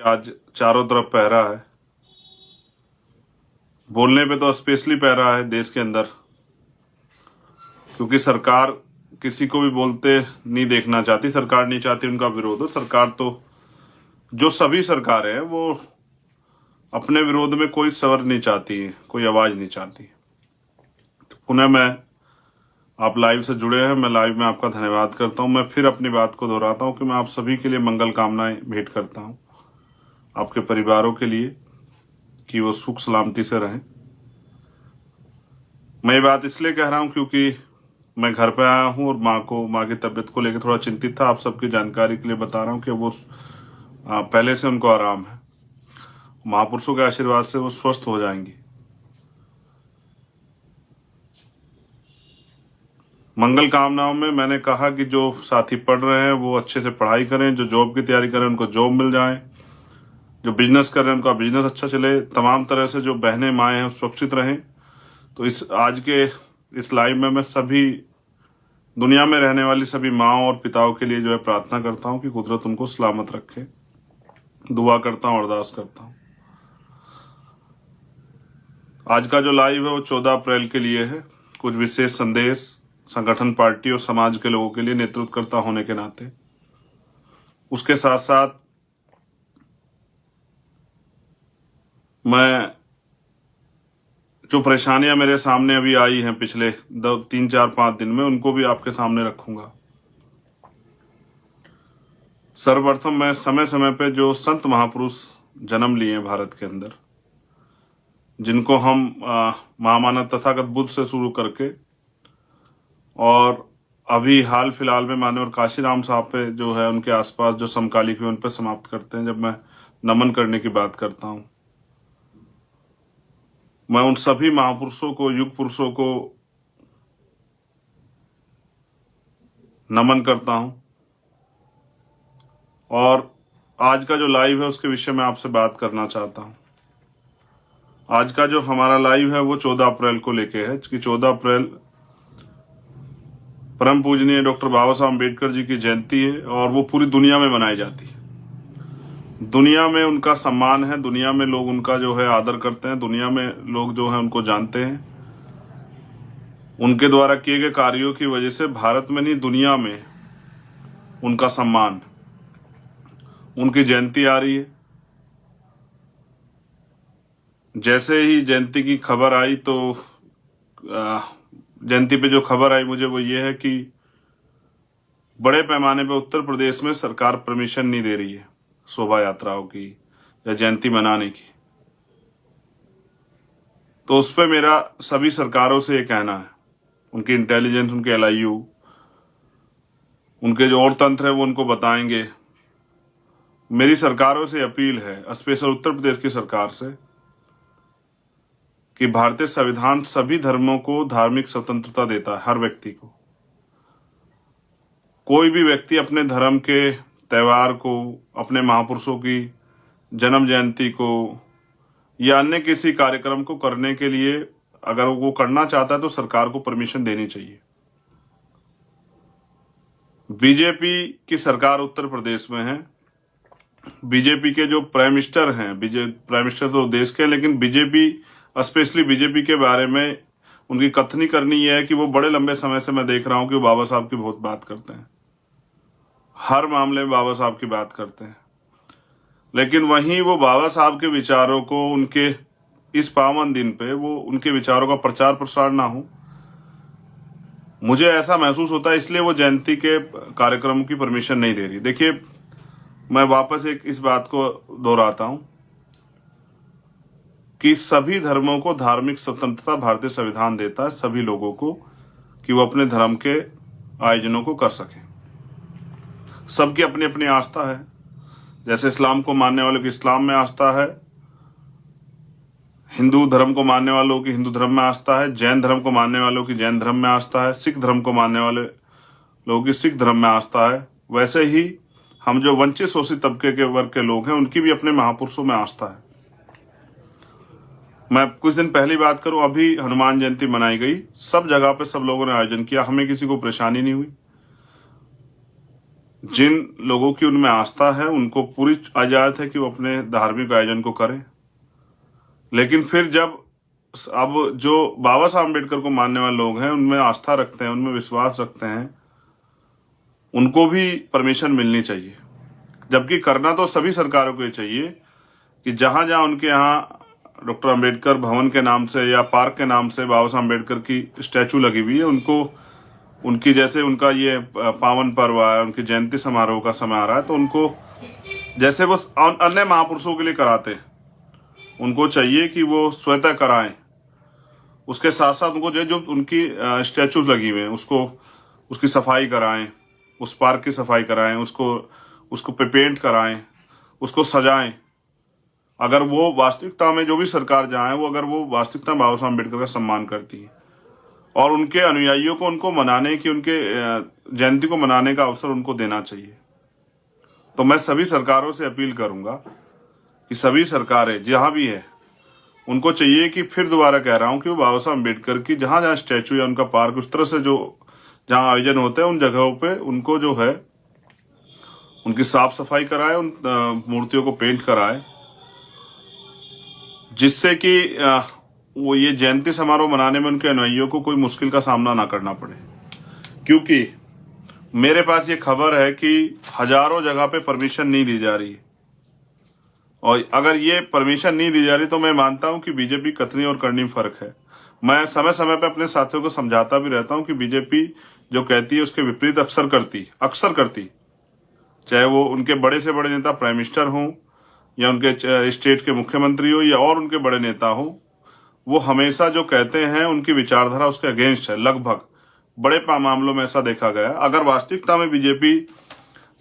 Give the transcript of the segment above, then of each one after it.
आज चारों तरफ पहरा है। बोलने पे तो स्पेशली पहरा है देश के अंदर, क्योंकि सरकार किसी को भी बोलते नहीं देखना चाहती। सरकार नहीं चाहती उनका विरोध हो। सरकार तो जो सभी सरकारें हैं वो अपने विरोध में कोई स्वर नहीं चाहती है, कोई आवाज नहीं चाहती। तो पुनः मैं आप लाइव से जुड़े हैं, मैं लाइव में आपका धन्यवाद करता हूं। मैं फिर अपनी बात को दोहराता हूं कि मैं आप सभी के लिए मंगल कामनाएं भेंट करता हूं, आपके परिवारों के लिए कि वो सुख सलामती से रहें। मैं ये बात इसलिए कह रहा हूं क्योंकि मैं घर पे आया हूं और माँ की तबीयत को लेकर थोड़ा चिंतित था। आप सबकी जानकारी के लिए बता रहा हूं कि वो पहले से उनको आराम है। महापुरुषों के आशीर्वाद से वो स्वस्थ हो जाएंगी। मंगल कामनाओं में मैंने कहा कि जो साथी पढ़ रहे हैं वो अच्छे से पढ़ाई करें, जो जॉब की तैयारी करें उनको जॉब मिल जाए, जो बिजनेस कर रहे हैं उनका बिजनेस अच्छा चले, तमाम तरह से जो बहनें माएँ हैं सुरक्षित रहें। तो इस आज के इस लाइव में मैं सभी दुनिया में रहने वाली सभी माँओं और पिताओं के लिए जो है प्रार्थना करता हूं कि कुदरत उनको सलामत रखे। दुआ करता हूं, अरदास करता हूं। आज का जो लाइव है वो 14 अप्रैल के लिए है। कुछ विशेष संदेश संगठन, पार्टी और समाज के लोगों के लिए नेतृत्वकर्ता होने के नाते, उसके साथ साथ मैं जो परेशानियां मेरे सामने अभी आई हैं पिछले 3, 4, 5 दिन में, उनको भी आपके सामने रखूंगा। सर्वप्रथम मैं समय समय पे जो संत महापुरुष जन्म लिए हैं भारत के अंदर, जिनको हम महामानव तथागत बुद्ध से शुरू करके और अभी हाल फिलहाल में माननीय काशीराम साहब पे जो है उनके आसपास जो समकालिक हुए उन पर समाप्त करते हैं। जब मैं नमन करने की बात करता हूं, मैं उन सभी महापुरुषों को, युग पुरुषों को नमन करता हूं। और आज का जो लाइव है उसके विषय में आपसे बात करना चाहता हूं। आज का जो हमारा लाइव है वो 14 अप्रैल को लेके है कि 14 अप्रैल परम पूजनीय डॉक्टर बाबा साहब अम्बेडकर जी की जयंती है और वो पूरी दुनिया में मनाई जाती है। दुनिया में उनका सम्मान है, दुनिया में लोग उनका जो है आदर करते हैं, दुनिया में लोग जो है उनको जानते हैं। उनके द्वारा किए गए कार्यों की वजह से भारत में नहीं दुनिया में उनका सम्मान, उनकी जयंती आ रही है। जैसे ही जयंती की खबर आई तो जयंती पे जो खबर आई मुझे वो ये है कि बड़े पैमाने पे उत्तर प्रदेश में सरकार परमिशन नहीं दे रही है शोभा यात्राओं की या जयंती मनाने की। तो उस पर मेरा सभी सरकारों से ये कहना है, उनकी इंटेलिजेंस, उनके LIU, उनके जो और तंत्र है वो उनको बताएंगे। मेरी सरकारों से अपील है, स्पेशल उत्तर प्रदेश की सरकार से, कि भारतीय संविधान सभी धर्मों को धार्मिक स्वतंत्रता देता है, हर व्यक्ति को। कोई भी व्यक्ति अपने धर्म के त्योहार को, अपने महापुरुषों की जन्म जयंती को या अन्य किसी कार्यक्रम को करने के लिए अगर वो करना चाहता है तो सरकार को परमिशन देनी चाहिए। बीजेपी की सरकार उत्तर प्रदेश में है। बीजेपी के जो प्राइम मिनिस्टर हैं, प्राइम मिनिस्टर तो देश के हैं, लेकिन बीजेपी, स्पेशली बीजेपी के बारे में उनकी कथनी करनी यह है कि वो बड़े लंबे समय से मैं देख रहा हूं कि वो बाबा साहब की बहुत बात करते हैं, हर मामले में बाबा साहब की बात करते हैं। लेकिन वहीं वो बाबा साहब के विचारों को उनके इस पावन दिन पे वो उनके विचारों का प्रचार प्रसार ना हो, मुझे ऐसा महसूस होता है। इसलिए वो जयंती के कार्यक्रम की परमिशन नहीं दे रही। देखिए, मैं वापस इस बात को दोहराता हूं कि सभी धर्मों को धार्मिक स्वतंत्रता भारतीय संविधान देता है, सभी लोगों को, कि वो अपने धर्म के आयोजनों को कर सकें। सबकी अपनी अपनी आस्था है। जैसे इस्लाम को मानने वालों की इस्लाम में आस्था है, हिंदू धर्म को मानने वालों की हिंदू धर्म में आस्था है, जैन धर्म को मानने वालों की जैन धर्म में आस्था है, सिख धर्म को मानने वाले लोगों की सिख धर्म में आस्था है। वैसे ही हम जो वंचित शोषित तबके के वर्ग के लोग हैं उनकी भी अपने महापुरुषों में आस्था है। मैं कुछ दिन पहली बात करूं, अभी हनुमान जयंती मनाई गई, सब जगह पे सब लोगों ने आयोजन किया, हमें किसी को परेशानी नहीं हुई। जिन लोगों की उनमें आस्था है उनको पूरी इजाजत है कि वो अपने धार्मिक आयोजन को करें, लेकिन फिर जब अब जो बाबा साहब अम्बेडकर को मानने वाले लोग हैं, उनमें आस्था रखते हैं, उनमें विश्वास रखते हैं, उनको भी परमिशन मिलनी चाहिए। जबकि करना तो सभी सरकारों को ही चाहिए कि जहां जहां उनके यहाँ डॉक्टर अम्बेडकर भवन के नाम से या पार्क के नाम से बाबा साहब अम्बेडकर की स्टैचू लगी हुई है, उनको उनकी जैसे उनका ये पावन पर्व है, उनकी जयंती समारोह का समय आ रहा है, तो उनको जैसे वो अन्य महापुरुषों के लिए कराते हैं, उनको चाहिए कि वो स्वतः कराएं। उसके साथ साथ उनको जो उनकी स्टैचूज लगी हुई हैं उसको उसकी सफाई कराएं, उस पार्क की सफाई कराएं, उसको पेंट कराएं, उसको सजाएं। अगर वो वास्तविकता में जो भी सरकार जहाँ है, वो अगर वो वास्तविकता में बाबा साहब अम्बेडकर का सम्मान करती है और उनके अनुयायियों को उनको मनाने की, उनके जयंती को मनाने का अवसर उनको देना चाहिए। तो मैं सभी सरकारों से अपील करूंगा कि सभी सरकारें जहां भी है, उनको चाहिए कि फिर दोबारा कह रहा हूं कि वो बाबा साहब अम्बेडकर की जहां जहां स्टैचू या उनका पार्क उस तरह से जो जहां आयोजन होते हैं, उन जगहों पे उनको जो है उनकी साफ सफाई कराए, उन मूर्तियों को पेंट कराए, जिससे कि वो ये जयंती समारोह मनाने में उनके अनुयायियों को कोई मुश्किल का सामना ना करना पड़े। क्योंकि मेरे पास ये खबर है कि हजारों जगह पे परमिशन नहीं दी जा रही है, और अगर ये परमिशन नहीं दी जा रही तो मैं मानता हूं कि बीजेपी कतनी और करनी में फर्क है। मैं समय समय पे अपने साथियों को समझाता भी रहता हूं कि बीजेपी जो कहती है उसके विपरीत अक्सर करती, चाहे वो उनके बड़े से बड़े नेता प्राइम मिनिस्टर हों या उनके स्टेट के मुख्यमंत्री हो या और उनके बड़े नेता हो, वो हमेशा जो कहते हैं उनकी विचारधारा उसके अगेंस्ट है। लगभग बड़े मामलों में ऐसा देखा गया। अगर वास्तविकता में बीजेपी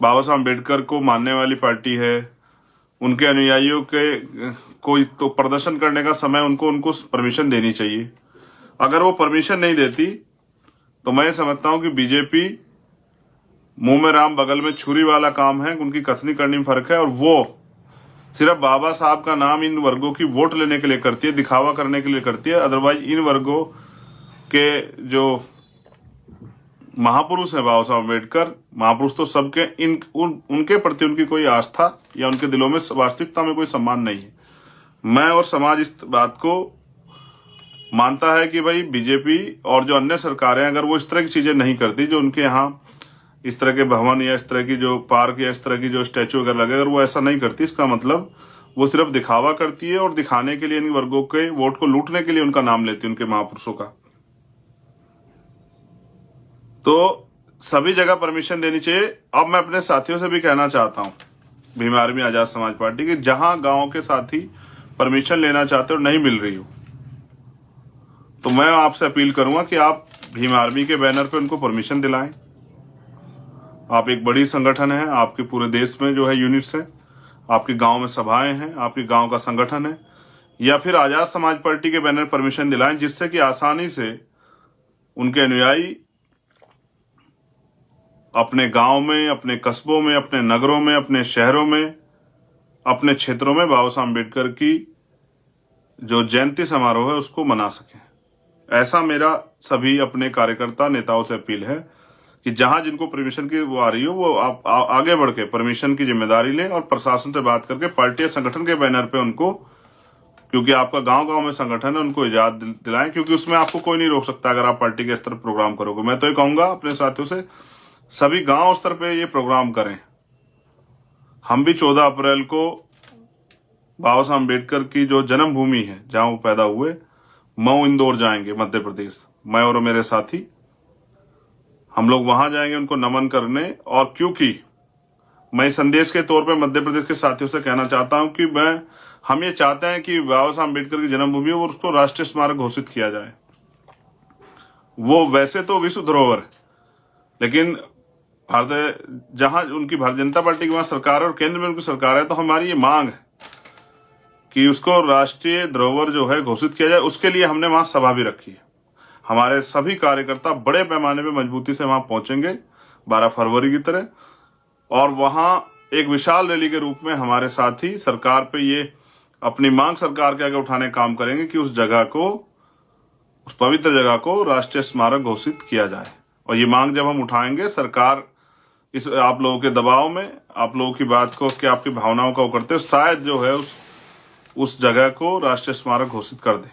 बाबा साहब अम्बेडकर को मानने वाली पार्टी है, उनके अनुयायियों के कोई तो प्रदर्शन करने का समय उनको परमिशन देनी चाहिए। अगर वो परमिशन नहीं देती तो मैं समझता हूं कि बीजेपी मुंह में राम बगल में छुरी वाला काम है, उनकी कथनी करनी में फर्क है। और वो सिर्फ बाबा साहब का नाम इन वर्गों की वोट लेने के लिए करती है, दिखावा करने के लिए करती है। अदरवाइज इन वर्गों के जो महापुरुष है बाबा साहब अम्बेडकर, महापुरुष तो सबके, उनके प्रति उनकी कोई आस्था या उनके दिलों में वास्तविकता में कोई सम्मान नहीं है। मैं और समाज इस बात को मानता है कि भाई बीजेपी और जो अन्य सरकारें, अगर वो इस तरह की चीजें नहीं करती, जो उनके यहाँ इस तरह के भवन या इस तरह की जो पार्क या इस तरह की जो स्टैचू अगर लगे, अगर वो ऐसा नहीं करती, इसका मतलब वो सिर्फ दिखावा करती है और दिखाने के लिए इन वर्गों के वोट को लूटने के लिए उनका नाम लेती है, उनके महापुरुषों का। तो सभी जगह परमिशन देनी चाहिए। अब मैं अपने साथियों से भी कहना चाहता हूं, भीम आर्मी आजाद समाज पार्टी की, जहां गांव के साथी परमिशन लेना चाहते हो नहीं मिल रही हो, तो मैं आपसे अपील करूंगा कि आप भीम आर्मी के बैनर पे उनको परमिशन दिलाएं। आप एक बड़ी संगठन है, आपके पूरे देश में जो है यूनिट्स हैं, आपके गांव में सभाएं हैं, आपके गांव का संगठन है, या फिर आजाद समाज पार्टी के बैनर परमिशन दिलाएं, जिससे कि आसानी से उनके अनुयायी अपने गांव में, अपने कस्बों में, अपने नगरों में, अपने शहरों में, अपने क्षेत्रों में बाबा साहब अम्बेडकर की जो जयंती समारोह है उसको मना सकें। ऐसा मेरा सभी अपने कार्यकर्ता नेताओं से अपील है कि जहां जिनको परमिशन की वो आ रही हो, वो आप आगे बढ़ के परमिशन की जिम्मेदारी लें और प्रशासन से बात करके पार्टी या संगठन के बैनर पे उनको, क्योंकि आपका गांव-गांव में संगठन है, उनको इजाजत दिलाएं, क्योंकि उसमें आपको कोई नहीं रोक सकता अगर आप पार्टी के स्तर पर प्रोग्राम करोगे। मैं तो ये कहूंगा अपने साथियों से, सभी गांव स्तर पे ये प्रोग्राम करें। हम भी 14 अप्रैल को बाबा साहब अम्बेडकर की जो जन्मभूमि है, जहां वो पैदा हुए, मऊ इंदौर जाएंगे, मध्य प्रदेश। मैं और मेरे साथी हम लोग वहां जाएंगे उनको नमन करने। और क्योंकि मैं संदेश के तौर पे मध्य प्रदेश के साथियों से कहना चाहता हूं कि हम ये चाहते हैं कि बाबा साहब अम्बेडकर की जन्मभूमि है और उसको राष्ट्रीय स्मारक घोषित किया जाए। वो वैसे तो विश्व धरोहर है, लेकिन जहां उनकी भारतीय जनता पार्टी की वहां सरकार है और केंद्र में उनकी सरकार है, तो हमारी ये मांग है कि उसको राष्ट्रीय धरोहर जो है घोषित किया जाए। उसके लिए हमने वहां सभा भी रखी है। हमारे सभी कार्यकर्ता बड़े पैमाने पे मजबूती से वहां पहुंचेंगे 12 फरवरी की तरह, और वहां एक विशाल रैली के रूप में हमारे साथी सरकार पे ये अपनी मांग सरकार के आगे उठाने का काम करेंगे कि उस जगह को, उस पवित्र जगह को राष्ट्रीय स्मारक घोषित किया जाए। और ये मांग जब हम उठाएंगे, सरकार इस आप लोगों के दबाव में, आप लोगों की बात को, कि आपकी भावनाओं का वो करते, शायद जो है उस जगह को राष्ट्रीय स्मारक घोषित कर दें।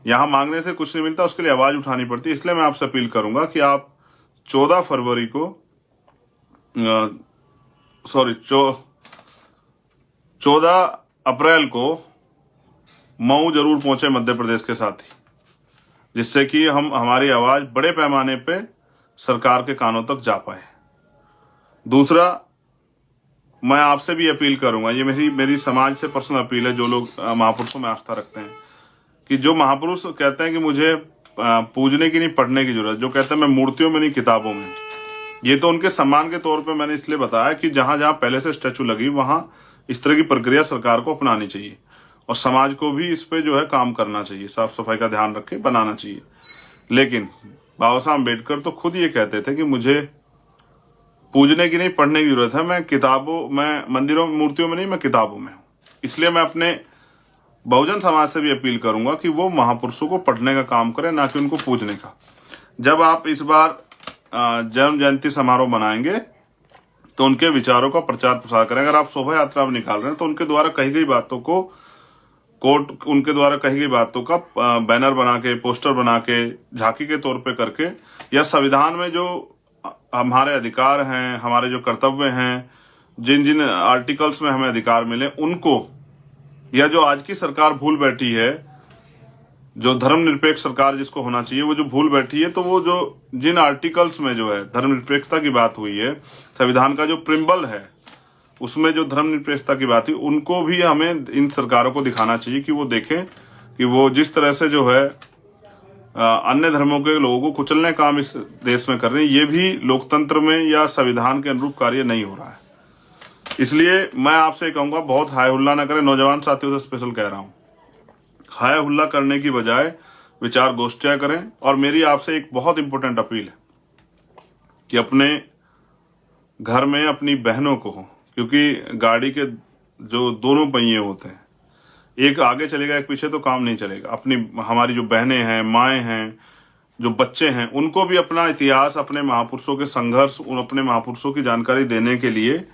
यहाँ मांगने से कुछ नहीं मिलता, उसके लिए आवाज उठानी पड़ती है। इसलिए मैं आपसे अपील करूंगा कि आप 14 फरवरी को, सॉरी 14 अप्रैल को मऊ जरूर पहुंचे मध्य प्रदेश के साथी, जिससे कि हमारी आवाज बड़े पैमाने पे सरकार के कानों तक जा पाए। दूसरा, मैं आपसे भी अपील करूंगा, ये मेरी समाज से पर्सनल अपील है, जो लोग महापुरुषों में आस्था रखते हैं, कि जो महापुरुष कहते हैं कि मुझे पूजने की नहीं, पढ़ने की जरूरत, जो कहते हैं मैं मूर्तियों में नहीं किताबों में, ये तो उनके सम्मान के तौर पे मैंने इसलिए बताया कि जहां जहां पहले से स्टैचू लगी वहां इस तरह की प्रक्रिया सरकार को अपनानी चाहिए, और समाज को भी इस पे जो है काम करना चाहिए, साफ सफाई का ध्यान रख के बनाना चाहिए। लेकिन बाबा साहब अम्बेडकर तो खुद ये कहते थे कि मुझे पूजने की नहीं, पढ़ने की जरूरत है, मैं मंदिरों में, मूर्तियों में नहीं, मैं किताबों में हूं। इसलिए मैं अपने बहुजन समाज से भी अपील करूंगा कि वो महापुरुषों को पढ़ने का काम करें, ना कि उनको पूजने का। जब आप इस बार जन्म जयंती समारोह मनाएंगे तो उनके विचारों का प्रचार प्रसार करें। अगर आप शोभा यात्रा में निकाल रहे हैं तो उनके द्वारा कही गई बातों को उनके द्वारा कही गई बातों का बैनर बना के, पोस्टर बना के, झांकी के तौर पे करके, या संविधान में जो हमारे अधिकार हैं, हमारे जो कर्तव्य हैं, जिन जिन आर्टिकल्स में हमें अधिकार मिले उनको, या जो आज की सरकार भूल बैठी है, जो धर्मनिरपेक्ष सरकार जिसको होना चाहिए, वो जो भूल बैठी है, तो वो जो जिन आर्टिकल्स में जो है धर्मनिरपेक्षता की बात हुई है, संविधान का जो प्रिम्बल है उसमें जो धर्मनिरपेक्षता की बात हुई, उनको भी हमें इन सरकारों को दिखाना चाहिए कि वो देखें कि वो जिस तरह से जो है अन्य धर्मों के लोगों को कुचलने का काम इस देश में कर रहे हैं, ये भी लोकतंत्र में या संविधान के अनुरूप कार्य नहीं हो रहा है। इसलिए मैं आपसे कहूंगा, बहुत हाय हुल्ला ना करें। नौजवान साथियों से स्पेशल कह रहा हूं, हाय हुल्ला करने की बजाय विचार गोष्ठियां करें। और मेरी आपसे एक बहुत इंपॉर्टेंट अपील है कि अपने घर में अपनी बहनों को, क्योंकि गाड़ी के जो दोनों पहिए होते हैं, एक आगे चलेगा एक पीछे, तो काम नहीं चलेगा। हमारी जो बहनें हैं, माएँ हैं, जो बच्चे हैं, उनको भी अपना इतिहास, अपने महापुरुषों के संघर्ष, अपने महापुरुषों की जानकारी देने के लिए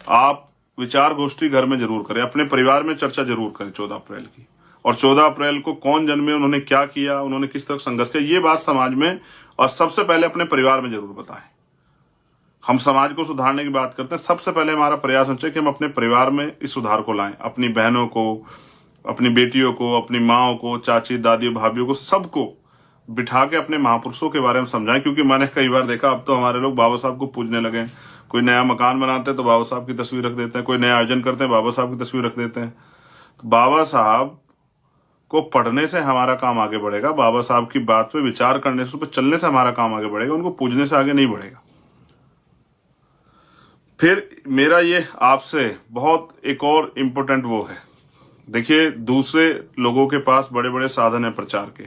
आप विचार गोष्ठी घर में जरूर करें, अपने परिवार में चर्चा जरूर करें 14 अप्रैल की। और 14 अप्रैल को कौन जन्मे, उन्होंने क्या किया, उन्होंने किस तरह संघर्ष किया, ये बात समाज में और सबसे पहले अपने परिवार में जरूर बताएं। हम समाज को सुधारने की बात करते हैं, सबसे पहले हमारा प्रयास होना चाहिए कि हम अपने परिवार में इस सुधार को लाएं। अपनी बहनों को, अपनी बेटियों को, अपनी माओ को, चाची, दादी, भाभीियों को, सबको बिठा के अपने महापुरुषों के बारे में समझाएं। क्योंकि मैंने कई बार देखा, अब तो हमारे लोग बाबा साहब को पूजने लगे हैं। कोई नया मकान बनाते हैं तो बाबा साहब की तस्वीर रख देते हैं, कोई नया आयोजन करते हैं बाबा साहब की तस्वीर रख देते हैं। तो बाबा साहब को पढ़ने से हमारा काम आगे बढ़ेगा, बाबा साहब की बात पे विचार करने से, उस पर चलने से हमारा काम आगे बढ़ेगा, उनको पूजने से आगे नहीं बढ़ेगा। फिर मेरा ये आपसे बहुत एक और इम्पोर्टेंट वो है, देखिए दूसरे लोगों के पास बड़े बड़े साधन है प्रचार के,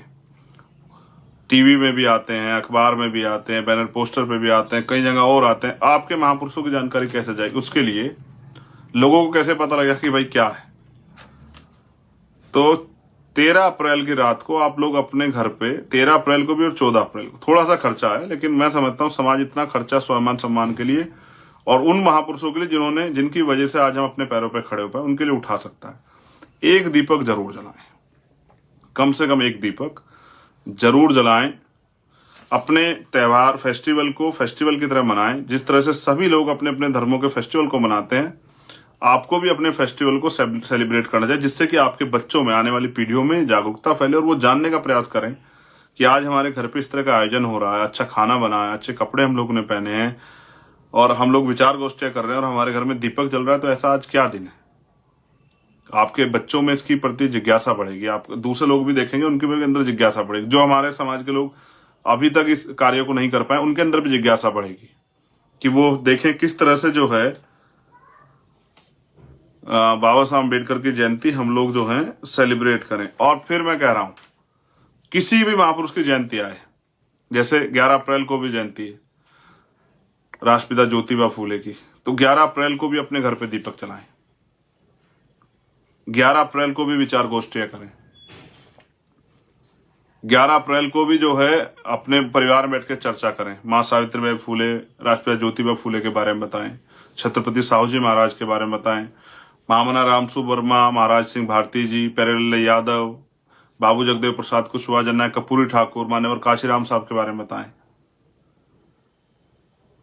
टीवी में भी आते हैं, अखबार में भी आते हैं, बैनर पोस्टर पे भी आते हैं, कई जगह और आते हैं। आपके महापुरुषों की जानकारी कैसे जाएगी? उसके लिए लोगों को कैसे पता लगेगा कि भाई क्या है? तो 13 अप्रैल की रात को आप लोग अपने घर पे, 13 अप्रैल को भी और 14 अप्रैल को, थोड़ा सा खर्चा है, लेकिन मैं समझता हूँ समाज इतना खर्चा स्वाभिमान सम्मान के लिए और उन महापुरुषों के लिए जिनकी वजह से आज हम अपने पैरों पे खड़े हो पाए, उनके लिए उठा सकता है। एक दीपक जरूर जलाएं, कम से कम एक दीपक जरूर जलाएं। अपने त्योहार, फेस्टिवल को फेस्टिवल की तरह मनाएं। जिस तरह से सभी लोग अपने अपने धर्मों के फेस्टिवल को मनाते हैं, आपको भी अपने फेस्टिवल को सेलिब्रेट करना चाहिए, जिससे कि आपके बच्चों में, आने वाली पीढ़ियों में जागरूकता फैले और वो जानने का प्रयास करें कि आज हमारे घर पे इस तरह का आयोजन हो रहा है, अच्छा खाना बना है, अच्छे कपड़े हम लोगों ने पहने हैं और हम लोग विचार गोष्ठियां कर रहे हैं और हमारे घर में दीपक जल रहा है। तो ऐसा आज क्या दिन है? आपके बच्चों में इसकी प्रति जिज्ञासा बढ़ेगी, आप दूसरे लोग भी देखेंगे, उनके भी अंदर जिज्ञासा बढ़ेगी। जो हमारे समाज के लोग अभी तक इस कार्य को नहीं कर पाए, उनके अंदर भी जिज्ञासा बढ़ेगी कि वो देखें किस तरह से जो है बाबा साहब अम्बेडकर की जयंती हम लोग जो है सेलिब्रेट करें। और फिर मैं कह रहा हूं, किसी भी महापुरुष की जयंती आए, जैसे 11 अप्रैल को भी जयंती है राष्ट्रपिता ज्योतिबा फूले की, तो 11 अप्रैल को भी अपने घर पे दीपक जलाएं, 11 अप्रैल को भी विचार गोष्ठियां करें। 11 अप्रैल को भी जो है अपने परिवार में बैठ के चर्चा करें। माँ सावित्रीबाई फूले, राष्ट्रपिता ज्योतिबा फूले के बारे में बताएं, छत्रपति साहू जी महाराज के बारे में बताएं, महामना रामसु वर्मा, महाराज सिंह भारती जी, प्यारेलाल यादव, बाबू जगदेव प्रसाद कुशवाहा, जननायक कर्पूरी ठाकुर, मान्यवर काशीराम साहब के बारे में बताएं।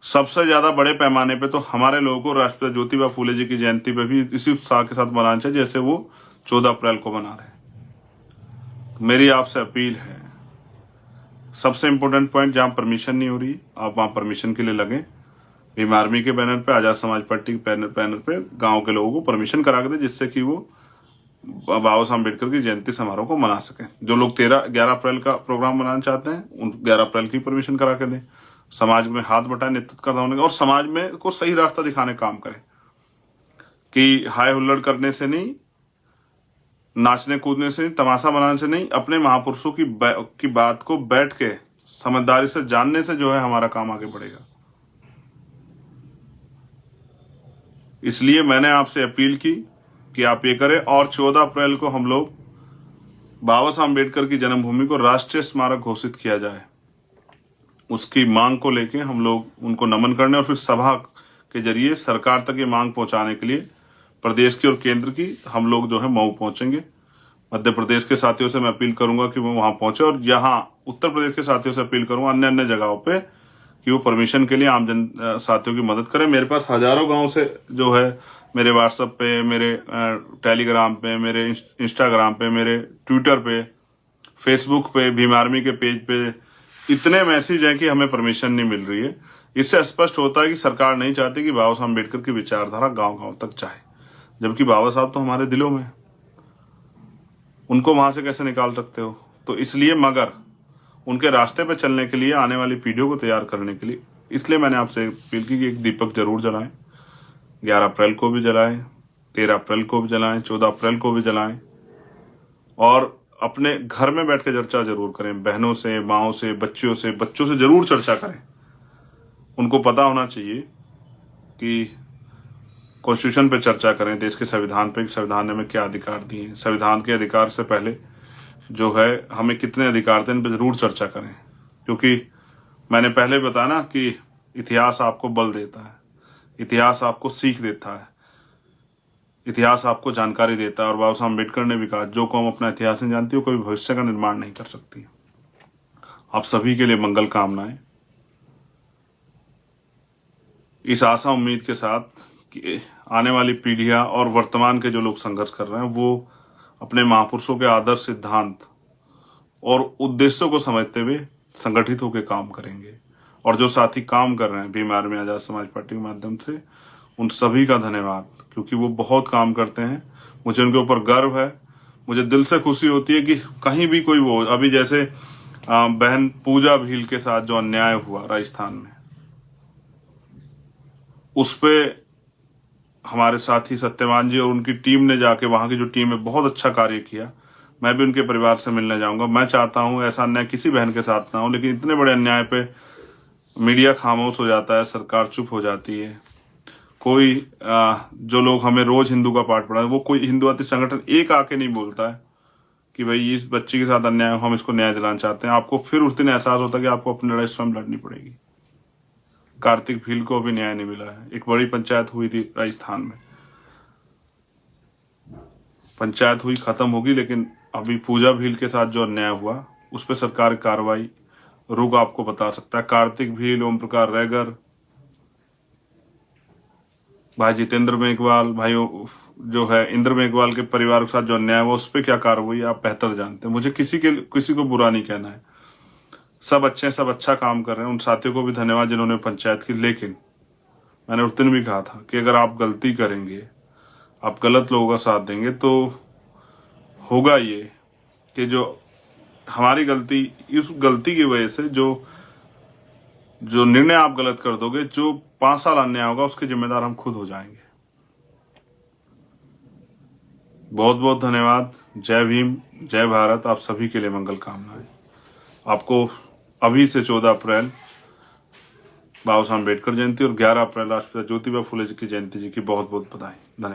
सबसे ज्यादा बड़े पैमाने पे तो हमारे लोगों को राष्ट्रपिता ज्योतिबा फूले जी की जयंती पे भी इसी उत्साह के साथ मनाना चाहिए जैसे वो 14 अप्रैल को मना रहे हैं। मेरी आपसे अपील है, सबसे इंपॉर्टेंट पॉइंट, जहां परमिशन नहीं हो रही आप वहां परमिशन के लिए लगे। भीम आर्मी के बैनर पे, आजाद समाज पार्टी के बैनर पे गांव के लोगों को परमिशन करा के दे, जिससे कि वो बाबा साहब अम्बेडकर की जयंती समारोह को मना सकें। जो लोग 11 अप्रैल का प्रोग्राम मनाना चाहते हैं उन 11 अप्रैल की परमिशन करा के दें। समाज में हाथ बटाए, नेतृत्व करना होने और समाज में को सही रास्ता दिखाने का काम करें कि हाय हुल्लड़ करने से नहीं, नाचने कूदने से नहीं, तमाशा बनाने से नहीं, अपने महापुरुषों की बात को बैठ के समझदारी से जानने से जो है हमारा काम आगे बढ़ेगा। इसलिए मैंने आपसे अपील की कि आप ये करें और 14 अप्रैल को हम लोग बाबा साहब अम्बेडकर की जन्मभूमि को राष्ट्रीय स्मारक घोषित किया जाए। उसकी मांग को लेके हम लोग उनको नमन करने और फिर सभा के जरिए सरकार तक ये मांग पहुंचाने के लिए प्रदेश की और केंद्र की हम लोग जो है मऊ पहुंचेंगे। मध्य प्रदेश के साथियों से मैं अपील करूंगा कि वो वहां पहुंचे और यहाँ उत्तर प्रदेश के साथियों से अपील करूंगा अन्य जगहों पे कि वो परमिशन के लिए आम जन साथियों की मदद करें। मेरे पास हजारों गांव से जो है मेरे व्हाट्सएप पे, मेरे टेलीग्राम पे, मेरे इंस्टाग्राम पे, मेरे ट्विटर पे, फेसबुक पे, भीम आर्मी के पेज पे इतने मैसेज हैं कि हमें परमिशन नहीं मिल रही है। इससे स्पष्ट होता है कि सरकार नहीं चाहती कि बाबा साहब अम्बेडकर की विचारधारा गांव गांव तक जाए, जबकि बाबा साहब तो हमारे दिलों में, उनको वहां से कैसे निकाल सकते हो। तो इसलिए मगर उनके रास्ते पे चलने के लिए, आने वाली पीढ़ियों को तैयार करने के लिए, इसलिए मैंने आपसे अपील की कि एक दीपक जरूर जलाएं। 11 अप्रैल को भी जलाएं, 13 अप्रैल को भी जलाएं, 14 अप्रैल को भी जलाएं और अपने घर में बैठ के चर्चा जरूर करें। बहनों से, माओं से, बच्चों से जरूर चर्चा करें। उनको पता होना चाहिए कि कॉन्स्टिट्यूशन पे चर्चा करें, देश के संविधान पे, संविधान ने हमें क्या अधिकार दिए हैं, संविधान के अधिकार से पहले जो है हमें कितने अधिकार थे, इन पर जरूर चर्चा करें। क्योंकि मैंने पहले बताया ना कि इतिहास आपको बल देता है, इतिहास आपको सीख देता है, इतिहास आपको जानकारी देता है। और बाबा साहब अम्बेडकर ने भी कहा, जो कौम अपना इतिहास नहीं जानती वो कभी भविष्य का निर्माण नहीं कर सकती। आप सभी के लिए मंगल कामनाएं, इस आशा उम्मीद के साथ कि आने वाली पीढ़ियां और वर्तमान के जो लोग संघर्ष कर रहे हैं वो अपने महापुरुषों के आदर्श, सिद्धांत और उद्देश्यों को समझते हुए संगठित होकर काम करेंगे। और जो साथी काम कर रहे हैं भीम आर्मी, आजाद समाज पार्टी के माध्यम से, उन सभी का धन्यवाद, क्योंकि वो बहुत काम करते हैं। मुझे उनके ऊपर गर्व है। मुझे दिल से खुशी होती है कि कहीं भी कोई वो, अभी जैसे बहन पूजा भील के साथ जो अन्याय हुआ राजस्थान में, उस पे हमारे साथी सत्यवान जी और उनकी टीम ने जाके, वहां की जो टीम है, बहुत अच्छा कार्य किया। मैं भी उनके परिवार से मिलने जाऊंगा। मैं चाहता हूं ऐसा अन्याय किसी बहन के साथ ना हो, लेकिन इतने बड़े अन्याय पे मीडिया खामोश हो जाता है, सरकार चुप हो जाती है। कोई जो लोग हमें रोज हिंदू का पाठ पढ़ा है, वो कोई हिंदुत्व संगठन एक आके नहीं बोलता है कि भाई इस बच्ची के साथ अन्याय हो, हम इसको न्याय दिलाना चाहते हैं। आपको फिर उस दिन एहसास होता है कि आपको अपनी लड़ाई स्वयं लड़नी पड़ेगी। कार्तिक भील को भी न्याय नहीं मिला है। एक बड़ी पंचायत हुई थी राजस्थान में, पंचायत हुई, खत्म होगी, लेकिन अभी पूजा भील के साथ जो अन्याय हुआ उस पर सरकार की कार्रवाई रुक आपको बता सकता है। कार्तिक भील, ओम प्रकाश रैगर, भाई जितेंद्र मेघवाल, भाई जो है इंद्र मेघवाल के परिवार के साथ जो अन्याय हुआ उस पर क्या कार्रवाई आप बेहतर जानते हैं। मुझे किसी को बुरा नहीं कहना है। सब अच्छे हैं, सब अच्छा काम कर रहे हैं। उन साथियों को भी धन्यवाद जिन्होंने पंचायत की। लेकिन मैंने उस दिन भी कहा था कि अगर आप गलती करेंगे, आप गलत लोगों का साथ देंगे, तो होगा ये कि जो हमारी गलती, इस गलती की वजह से जो निर्णय आप गलत कर दोगे, जो 5 साल अन्याय होगा उसके जिम्मेदार हम खुद हो जाएंगे। बहुत बहुत धन्यवाद। जय भीम, जय भारत। आप सभी के लिए मंगल कामनाएं। आपको अभी से 14 अप्रैल बाबा साहब अम्बेडकर जयंती और 11 अप्रैल राष्ट्रपिता ज्योतिबा फूले जी की जयंती जी की बहुत बहुत बधाई। धन्यवाद।